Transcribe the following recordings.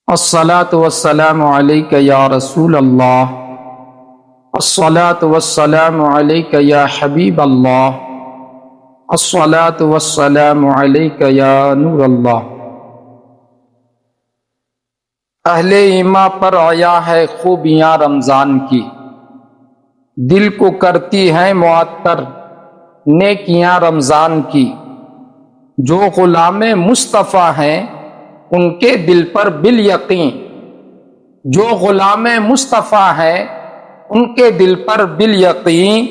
الصلاۃ والسلام علیک یا رسول اللہ، الصلاۃ والسلام علیک یا حبیب اللہ، الصلاۃ والسلام علیک یا نور اللہ۔ اہل ایمان پر آیا ہے خوبیاں رمضان کی، دل کو کرتی ہیں معطر نیکیاں رمضان کی۔ جو غلام مصطفیٰ ہیں ان کے دل پر بالیقین، جو غلام مصطفیٰ ہیں ان کے دل پر بالیقین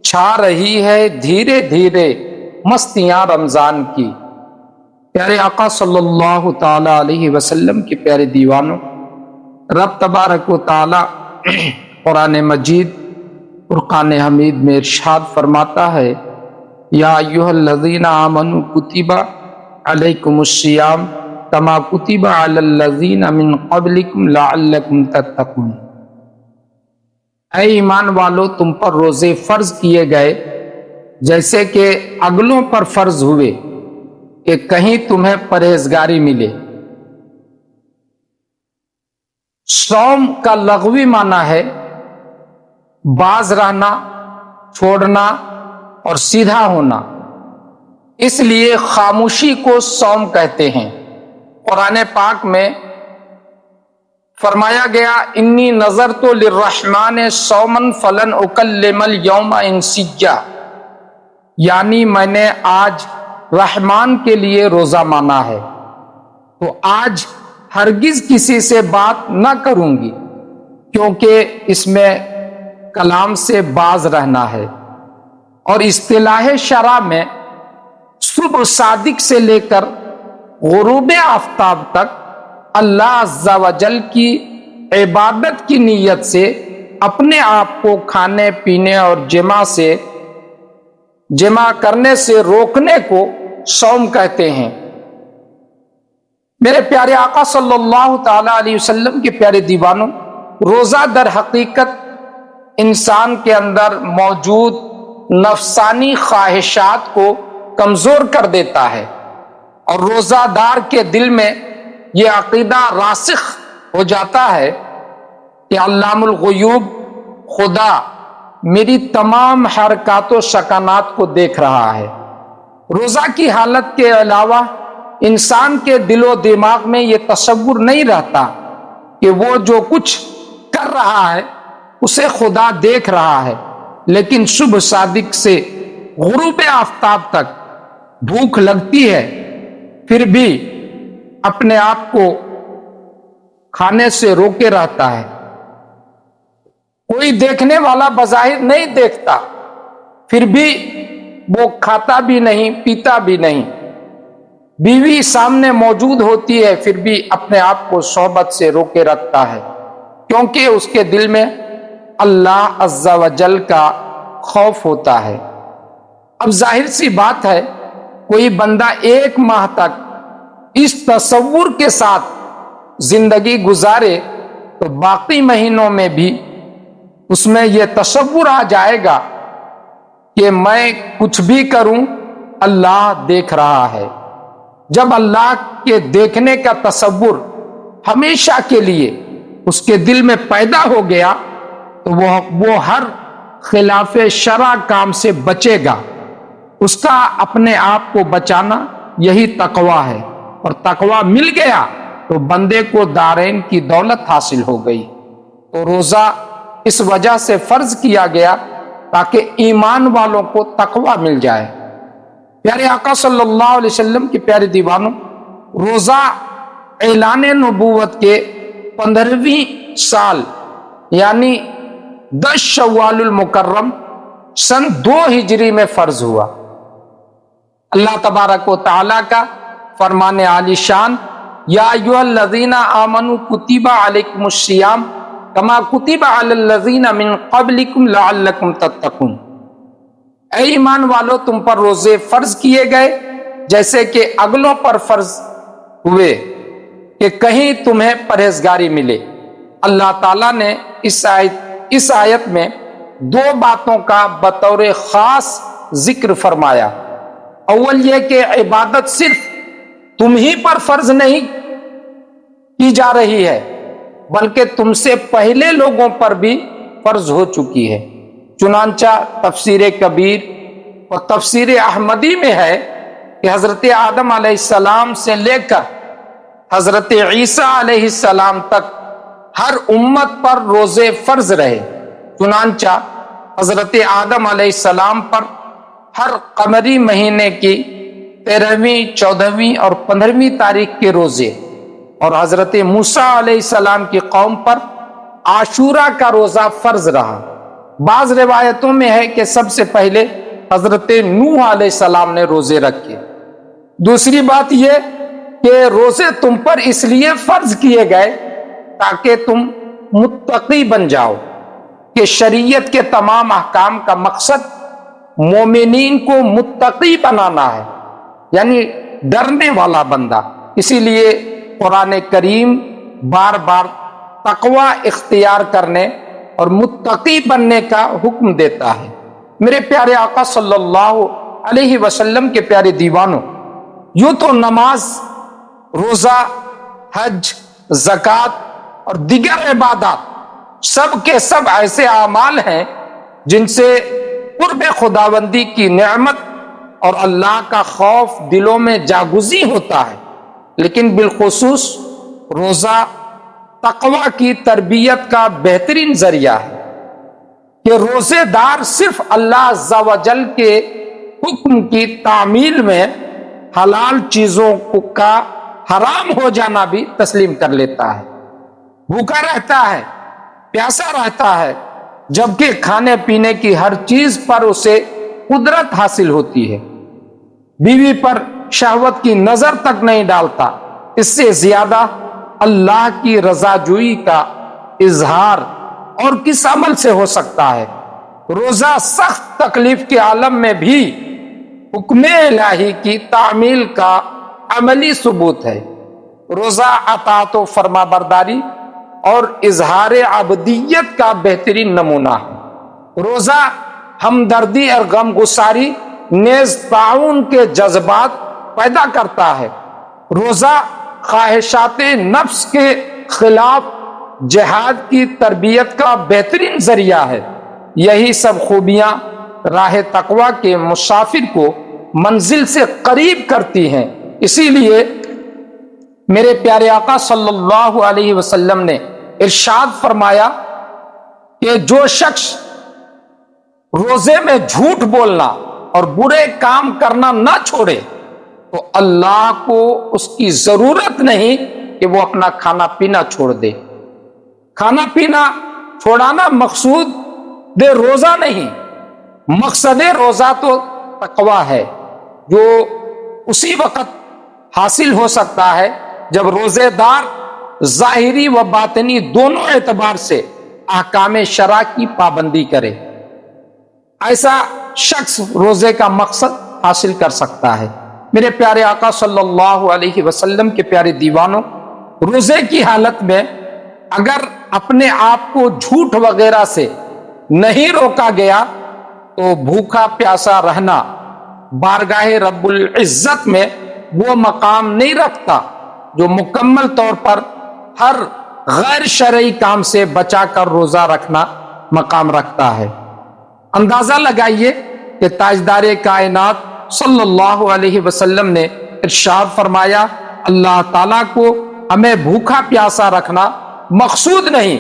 چھا رہی ہے دھیرے دھیرے مستیاں رمضان کی۔ پیارے آقا صلی اللہ تعالی علیہ وسلم کے پیارے دیوانوں، رب تبارک و تعالی قرآن مجید فرقان حمید میں ارشاد فرماتا ہے، یا ایھا الذین آمنوا کتب علیکم الصیام کما کتب علی الذین من قبلکم لعلکم تتقون۔ اے ایمان والو، تم پر روزے فرض کیے گئے جیسے کہ اگلوں پر فرض ہوئے کہ کہیں تمہیں پرہیزگاری ملے۔ صوم کا لغوی معنی ہے باز رہنا، چھوڑنا اور سیدھا ہونا، اس لیے خاموشی کو صوم کہتے ہیں۔ قرآن پاک میں فرمایا گیا، انی نذرت للرحمن صوما فلن اکلم اليوم انسیا، یعنی میں نے آج رحمان کے لیے روزہ مانا ہے تو آج ہرگز کسی سے بات نہ کروں گی، کیونکہ اس میں کلام سے باز رہنا ہے۔ اور اصطلاح شرع میں صبح صادق سے لے کر غروب آفتاب تک اللہ عز و جل کی عبادت کی نیت سے اپنے آپ کو کھانے پینے اور جمع کرنے سے روکنے کو صوم کہتے ہیں۔ میرے پیارے آقا صلی اللہ تعالی علیہ وسلم کے پیارے دیوانوں، روزہ در حقیقت انسان کے اندر موجود نفسانی خواہشات کو کمزور کر دیتا ہے، اور روزہ دار کے دل میں یہ عقیدہ راسخ ہو جاتا ہے کہ علام الغیوب خدا میری تمام حرکات و سکنات کو دیکھ رہا ہے۔ روزہ کی حالت کے علاوہ انسان کے دل و دماغ میں یہ تصور نہیں رہتا کہ وہ جو کچھ کر رہا ہے اسے خدا دیکھ رہا ہے، لیکن صبح صادق سے غروب آفتاب تک بھوک لگتی ہے، پھر بھی اپنے آپ کو کھانے سے روکے رہتا ہے۔ کوئی دیکھنے والا بظاہر نہیں دیکھتا، پھر بھی وہ کھاتا بھی نہیں پیتا بھی نہیں۔ بیوی سامنے موجود ہوتی ہے، پھر بھی اپنے آپ کو صحبت سے روکے رکھتا ہے، کیونکہ اس کے دل میں اللہ عز و جل کا خوف ہوتا ہے۔ اب ظاہر سی بات ہے، کوئی بندہ ایک ماہ تک اس تصور کے ساتھ زندگی گزارے تو باقی مہینوں میں بھی اس میں یہ تصور آ جائے گا کہ میں کچھ بھی کروں اللہ دیکھ رہا ہے۔ جب اللہ کے دیکھنے کا تصور ہمیشہ کے لیے اس کے دل میں پیدا ہو گیا تو وہ ہر خلاف شرع کام سے بچے گا۔ اس کا اپنے آپ کو بچانا یہی تقوی ہے، اور تقوی مل گیا تو بندے کو دارین کی دولت حاصل ہو گئی۔ تو روزہ اس وجہ سے فرض کیا گیا تاکہ ایمان والوں کو تقوی مل جائے۔ پیارے آقا صلی اللہ علیہ وسلم کے پیارے دیوانوں، روزہ اعلان نبوت کے 15ویں سال یعنی 10 شوال المکرم سن 2 ہجری میں فرض ہوا۔ اللہ تبارک و تعالی کا فرمان عالی شان، یا ایھا الذین آمنوا کتب علیکم الصیام کما کتب علی الذین من قبلکم لعلکم تتقون۔ اے ایمان والو، تم پر روزے فرض کیے گئے جیسے کہ اگلوں پر فرض ہوئے کہ کہیں تمہیں پرہیزگاری ملے۔ اللہ تعالیٰ نے اس آیت میں 2 باتوں کا بطور خاص ذکر فرمایا۔ اول یہ کہ عبادت صرف تم ہی پر فرض نہیں کی جا رہی ہے بلکہ تم سے پہلے لوگوں پر بھی فرض ہو چکی ہے۔ چنانچہ تفسیر کبیر اور تفسیر احمدی میں ہے کہ حضرت آدم علیہ السلام سے لے کر حضرت عیسیٰ علیہ السلام تک ہر امت پر روزے فرض رہے۔ چنانچہ حضرت آدم علیہ السلام پر ہر قمری مہینے کی 13ویں، 14ویں اور 15ویں تاریخ کے روزے، اور حضرت موسیٰ علیہ السلام کی قوم پر عاشورہ کا روزہ فرض رہا۔ بعض روایتوں میں ہے کہ سب سے پہلے حضرت نوح علیہ السلام نے روزے رکھے۔ دوسری بات یہ کہ روزے تم پر اس لیے فرض کیے گئے تاکہ تم متقی بن جاؤ، کہ شریعت کے تمام احکام کا مقصد مومنین کو متقی بنانا ہے، یعنی ڈرنے والا بندہ۔ اسی لیے قرآن کریم بار بار تقوی اختیار کرنے اور متقی بننے کا حکم دیتا ہے۔ میرے پیارے آقا صلی اللہ علیہ وسلم کے پیارے دیوانوں، یوں تو نماز، روزہ، حج، زکوٰۃ اور دیگر عبادات سب کے سب ایسے اعمال ہیں جن سے قرب خداوندی کی نعمت اور اللہ کا خوف دلوں میں جاگزی ہوتا ہے، لیکن بالخصوص روزہ تقوی کی تربیت کا بہترین ذریعہ ہے، کہ روزے دار صرف اللہ عز و جل کے حکم کی تعمیل میں حلال چیزوں کا حرام ہو جانا بھی تسلیم کر لیتا ہے، بھوکا رہتا ہے، پیاسا رہتا ہے، جبکہ کھانے پینے کی ہر چیز پر اسے قدرت حاصل ہوتی ہے، بیوی پر شہوت کی نظر تک نہیں ڈالتا۔ اس سے زیادہ اللہ کی رضا جوئی کا اظہار اور کس عمل سے ہو سکتا ہے؟ روزہ سخت تکلیف کے عالم میں بھی حکم الہی کی تعمیل کا عملی ثبوت ہے۔ روزہ اطاعت و فرما برداری اور اظہار عبدیت کا بہترین نمونہ ہے۔ روزہ ہمدردی اور غم گساری نیز تعاون کے جذبات پیدا کرتا ہے۔ روزہ خواہشات نفس کے خلاف جہاد کی تربیت کا بہترین ذریعہ ہے۔ یہی سب خوبیاں راہ تقوی کے مسافر کو منزل سے قریب کرتی ہیں۔ اسی لیے میرے پیارے آقا صلی اللہ علیہ وسلم نے ارشاد فرمایا کہ جو شخص روزے میں جھوٹ بولنا اور برے کام کرنا نہ چھوڑے تو اللہ کو اس کی ضرورت نہیں کہ وہ اپنا کھانا پینا چھوڑ دے۔ کھانا پینا چھوڑانا مقصود روزہ نہیں، مقصد روزہ تو تقوی ہے، جو اسی وقت حاصل ہو سکتا ہے جب روزے دار ظاہری و باطنی دونوں اعتبار سے احکام شرع کی پابندی کرے۔ ایسا شخص روزے کا مقصد حاصل کر سکتا ہے۔ میرے پیارے آقا صلی اللہ علیہ وسلم کے پیارے دیوانوں، روزے کی حالت میں اگر اپنے آپ کو جھوٹ وغیرہ سے نہیں روکا گیا تو بھوکا پیاسا رہنا بارگاہ رب العزت میں وہ مقام نہیں رکھتا جو مکمل طور پر ہر غیر شرعی کام سے بچا کر روزہ رکھنا مقام رکھتا ہے۔ اندازہ لگائیے کہ تاجدار کائنات صلی اللہ علیہ وسلم نے ارشاد فرمایا، اللہ تعالیٰ کو ہمیں بھوکا پیاسا رکھنا مقصود نہیں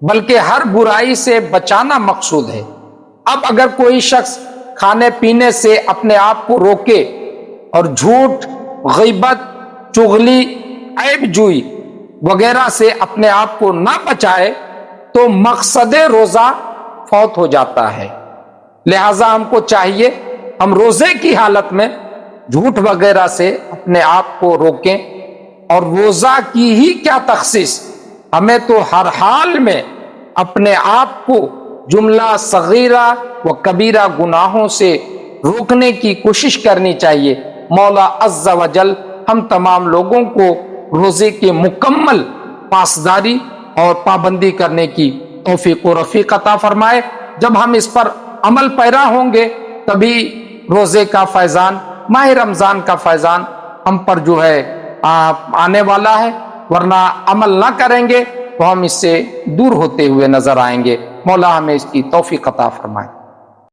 بلکہ ہر برائی سے بچانا مقصود ہے۔ اب اگر کوئی شخص کھانے پینے سے اپنے آپ کو روکے اور جھوٹ، غیبت، چغلی، عیب جوئی وغیرہ سے اپنے آپ کو نہ بچائے تو مقصد روزہ فوت ہو جاتا ہے۔ لہذا ہم کو چاہیے ہم روزے کی حالت میں جھوٹ وغیرہ سے اپنے آپ کو روکیں، اور روزہ کی ہی کیا تخصیص، ہمیں تو ہر حال میں اپنے آپ کو جملہ صغیرہ و کبیرہ گناہوں سے روکنے کی کوشش کرنی چاہیے۔ مولا عز و جل ہم تمام لوگوں کو روزے کے مکمل پاسداری اور پابندی کرنے کی توفیق و رفیق عطا فرمائے۔ جب ہم اس پر عمل پیرا ہوں گے تبھی روزے کا فیضان، ماہ رمضان کا فیضان ہم پر جو ہے آنے والا ہے۔ ورنہ عمل نہ کریں گے تو ہم اس سے دور ہوتے ہوئے نظر آئیں گے۔ مولا ہمیں اس کی توفیق عطا فرمائے۔